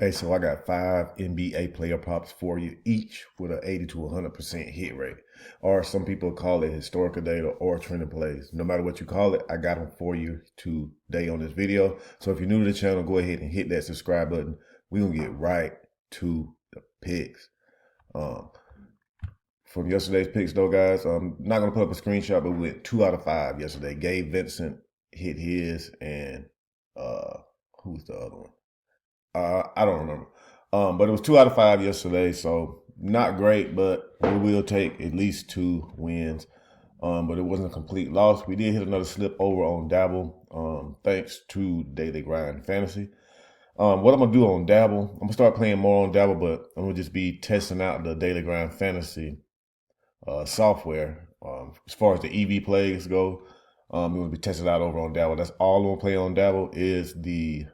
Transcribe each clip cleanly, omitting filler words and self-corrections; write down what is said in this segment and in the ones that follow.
Hey, so I got 5 NBA player props for you, each with an 80 to 100% hit rate. Or some people call it historical data or trending plays. No matter what you call it, I got them for you today on this video. So if you're new to the channel, go ahead and hit that subscribe button. We're going to get right to the picks. From yesterday's picks, though, guys, I'm not going to put up a screenshot, but we went 2 out of 5 yesterday. Gabe Vincent hit his, and who's the other one? I don't remember. But it was 2 out of 5 yesterday, so not great, but we will take at least 2 wins. But it wasn't a complete loss. We did hit another slip over on Dabble, thanks to Daily Grind Fantasy. What I'm going to do on Dabble, I'm going to start playing more on Dabble, but I'm going to just be testing out the Daily Grind Fantasy software. As far as the EV plays go, we're going to be testing out over on Dabble. That's all I'm going to play on Dabble is the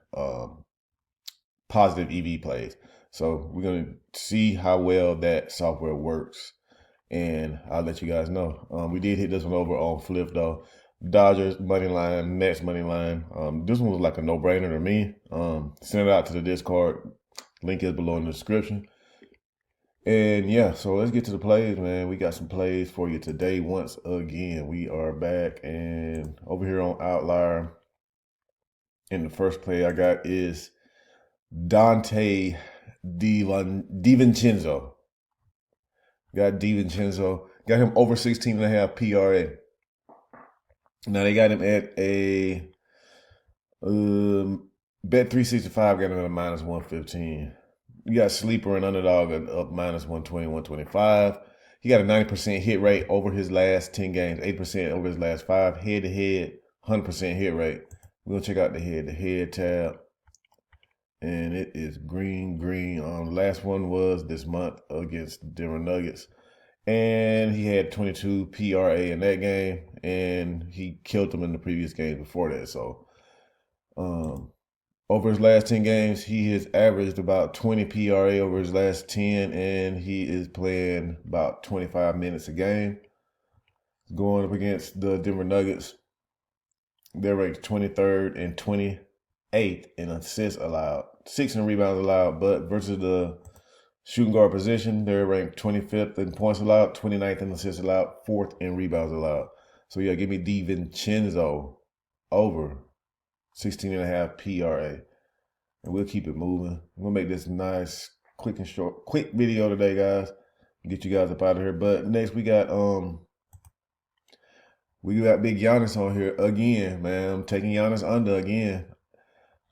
positive EV plays. So we're going to see how well that software works, and I'll let you guys know. We did hit this one over on Flip, though. Dodgers money line, Mets money line. This one was like a no-brainer to me. Send it out to the Discord. Link is below in the description. And yeah, so let's get to the plays, man. We got some plays for you today. Once again, we are back, and over here on Outlier, and the first play I got is Dante DiVincenzo. Got DiVincenzo. Got him over 16.5 PRA. Now they got him at a Bet365, got him at a minus 115. You got Sleeper and Underdog at up minus 120, 125. He got a 90% hit rate over his last 10 games, 8% over his last 5. Head-to-head, 100% hit rate. We're going to check out the head-to-head tab. And it is green. The last one was this month against Denver Nuggets. And he had 22 PRA in that game. And he killed them in the previous games before that. So, over his last 10 games, he has averaged about 20 PRA over his last 10. And he is playing about 25 minutes a game. Going up against the Denver Nuggets. They're ranked 23rd and 28th in assists allowed, 6th in rebounds allowed, but versus the shooting guard position, they're ranked 25th in points allowed, 29th in assists allowed, 4th in rebounds allowed. So yeah, give me DiVincenzo over 16.5 PRA, and we'll keep it moving. I'm gonna make this nice, quick video today, guys. Get you guys up out of here. But next we got Big Giannis on here again, man. I'm taking Giannis under again.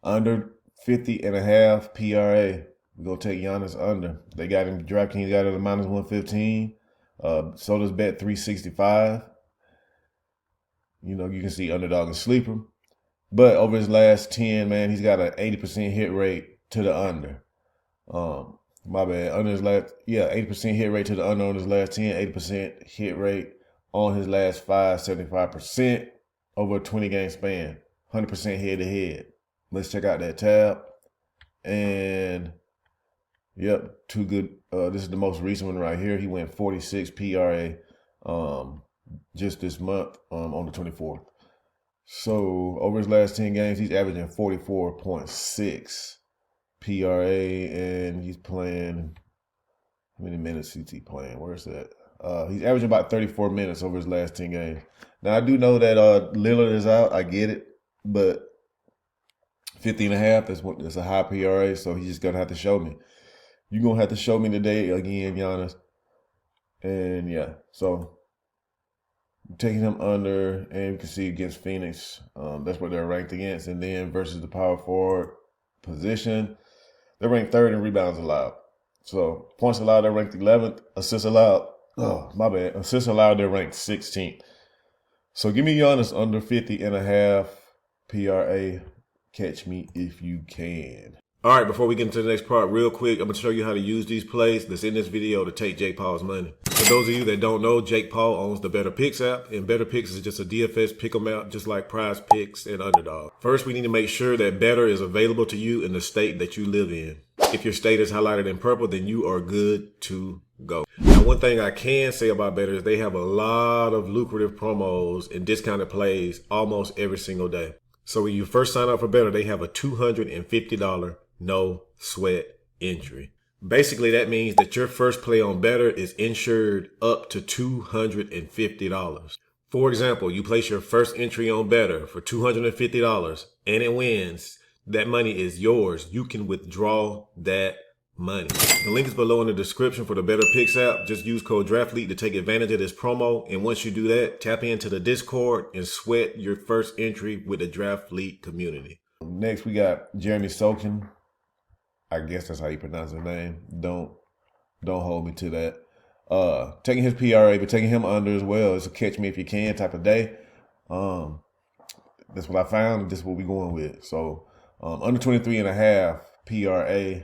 Under 50.5 PRA. We're going to take Giannis under. They got him, DraftKings got it at minus 115. So does Bet365. You know, you can see Underdog and Sleeper. But over his last 10, man, he's got an 80% hit rate to the under. My bad. Under his last, 80% hit rate to the under on his last 10, 80% hit rate on his last 5, 75% over a 20-game span, 100% head-to-head. Let's check out that tab. And, yep, too good. This is the most recent one right here. He went 46 PRA just this month on the 24th. So, over his last 10 games, he's averaging 44.6 PRA, and he's playing, how many minutes is he playing? Where's that? He's averaging about 34 minutes over his last 10 games. Now, I do know that Lillard is out. I get it. But 50.5, that's a high PRA, so he's just going to have to show me. You're going to have to show me today again, Giannis. And, yeah, so I'm taking him under, and you can see against Phoenix. That's what they're ranked against. And then versus the power forward position, they're ranked 3rd in rebounds allowed. So points allowed, they're ranked 11th. Assists allowed, my bad. Assists allowed, they're ranked 16th. So give me Giannis under 50.5 PRA. Catch me if you can. All right, before we get into the next part, real quick, I'm going to show you how to use these plays that's in this video to take Jake Paul's money. For those of you that don't know, Jake Paul owns the BetterPicks app, and BetterPicks is just a DFS pick'em app just like PrizePicks and Underdog. First, we need to make sure that Better is available to you in the state that you live in. If your state is highlighted in purple, then you are good to go. Now, one thing I can say about Better is they have a lot of lucrative promos and discounted plays almost every single day. So when you first sign up for Better, they have a $250 no sweat entry. Basically, that means that your first play on BETR is insured up to $250. For example, you place your first entry on BETR for $250 and it wins. That money is yours. You can withdraw that money. The link is below in the description for the BETR app. Just use code DRAFTLEAGUE to take advantage of this promo. And once you do that, tap into the Discord and sweat your first entry with the Draft League community. Next, we got Jeremy Sokin. I guess that's how you pronounce his name. Don't hold me to that. Taking his PRA, but taking him under as well. It's a catch me if you can type of day. That's what I found. This is what we're going with. So under 23.5 PRA.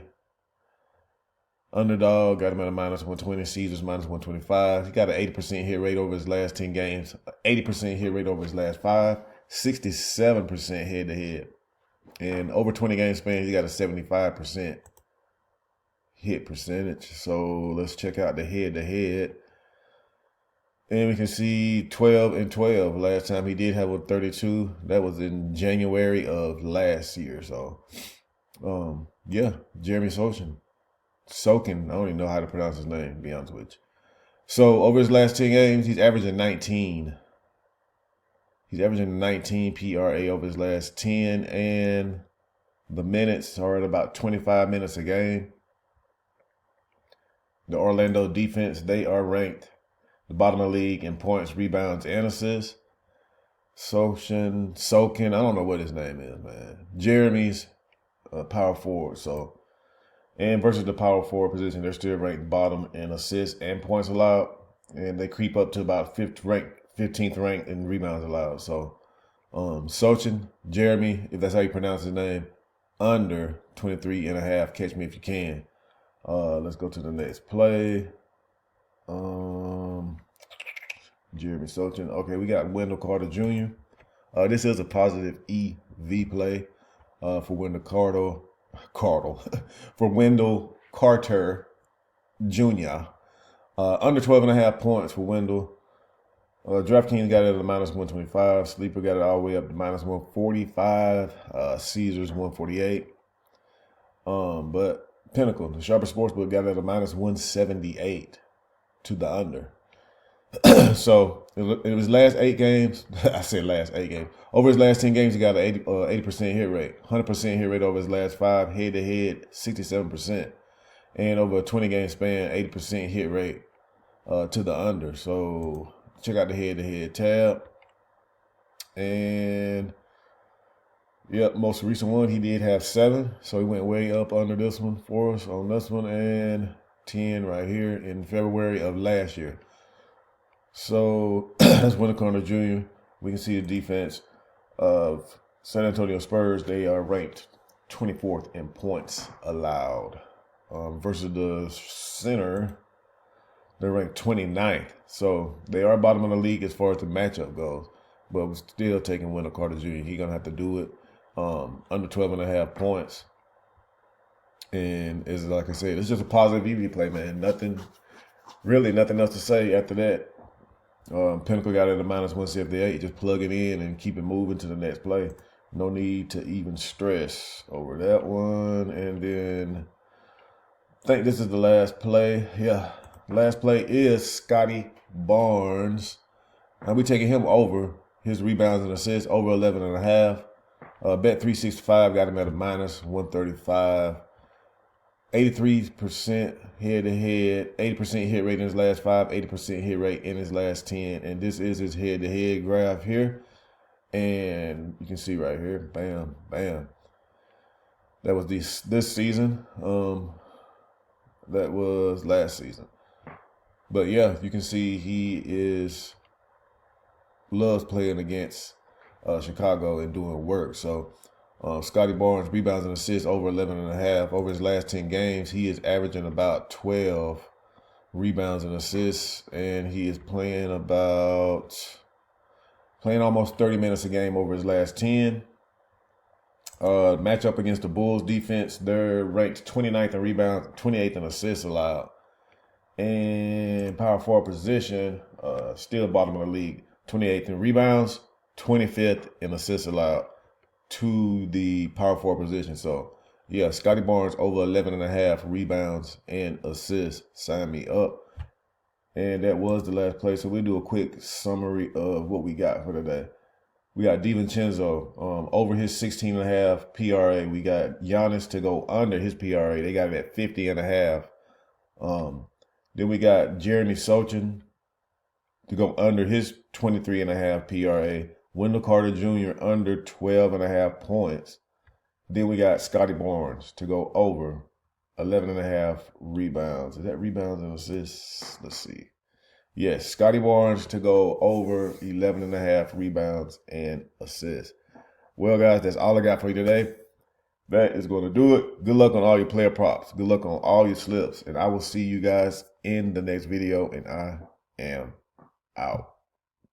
Underdog got him at a -120. Caesars -125. He got an 80% hit rate over his last 10 games. 80% hit rate over his last 5. 67% head to head. And over 20 game span, he got a 75% hit percentage. So let's check out the head to head. And we can see 12 and 12. Last time he did have a 32. That was in January of last year. So, yeah, Jeremy Sokin. I don't even know how to pronounce his name, to be honest with you. So over his last 10 games, he's averaging 19. He's averaging 19 PRA over his last 10, and the minutes are at about 25 minutes a game. The Orlando defense, they are ranked the bottom of the league in points, rebounds, and assists. Sokin, I don't know what his name is, man. Jeremy's power forward, so. And versus the power forward position, they're still ranked bottom in assists and points allowed. And they creep up to about 15th rank in rebounds allowed. So, Sokin, Jeremy, if that's how you pronounce his name, under 23.5. Catch me if you can. Let's go to the next play. Jeremy Sokin. Okay, we got Wendell Carter Jr. This is a positive EV play for Wendell for Wendell Carter Jr. Under 12.5 points for Wendell. DraftKings got it at a -125. Sleeper got it all the way up to -145. Caesars 148. But Pinnacle, the Sharper Sportsbook, got it at a -178 to the under. So in his last 8 games, I said last 8 games. Over his last 10 games, he got an 80% hit rate. 100% hit rate over his last 5. Head-to-head, 67%. And over a 20-game span, 80% hit rate to the under. So check out the head-to-head tab. And, yep, most recent one, he did have 7. So he went way up under this one for us on this one. And 10 right here in February of last year. So that's Wendell Carter Jr. We can see the defense of San Antonio Spurs. They are ranked 24th in points allowed. Versus the center, they're ranked 29th. So they are bottom of the league as far as the matchup goes. But we're still taking Wendell Carter Jr. He's going to have to do it under 12.5 points. And it's like I said, it's just a positive EV play, man. Nothing else to say after that. Pinnacle got it at a -178. Just plug it in and keep it moving to the next play. No need to even stress over that one. And then I think this is the last play. Yeah, last play is Scotty Barnes. I'll be taking him over his rebounds and assists over 11.5. Bet365 got him at a -135. 83% head-to-head, 80% hit rate in his last 5, 80% hit rate in his last 10. And this is his head-to-head graph here. And you can see right here, bam, bam. That was this season. That was last season. But yeah, you can see he loves playing against Chicago and doing work. So Scotty Barnes, rebounds and assists over 11.5. Over his last 10 games, he is averaging about 12 rebounds and assists, and he is playing almost 30 minutes a game over his last 10. Matchup against the Bulls defense, they're ranked 29th in rebounds, 28th in assists allowed. And power forward position, still bottom of the league, 28th in rebounds, 25th in assists allowed to the power forward position. So Yeah, Scotty Barnes over 11.5 rebounds and assists. Sign me up. And that was the last play. So we'll do a quick summary of what we got for today. We got DiVincenzo over his 16.5 PRA. We got Giannis to go under his PRA. They got it at 50.5. Then we got Jeremy Sochin to go under his 23.5 PRA. Wendell Carter Jr. under 12.5 points. Then we got Scotty Barnes to go over 11.5 rebounds. Is that rebounds and assists? Let's see. Yes, Scotty Barnes to go over 11.5 rebounds and assists. Well, guys, that's all I got for you today. That is going to do it. Good luck on all your player props. Good luck on all your slips. And I will see you guys in the next video. And I am out.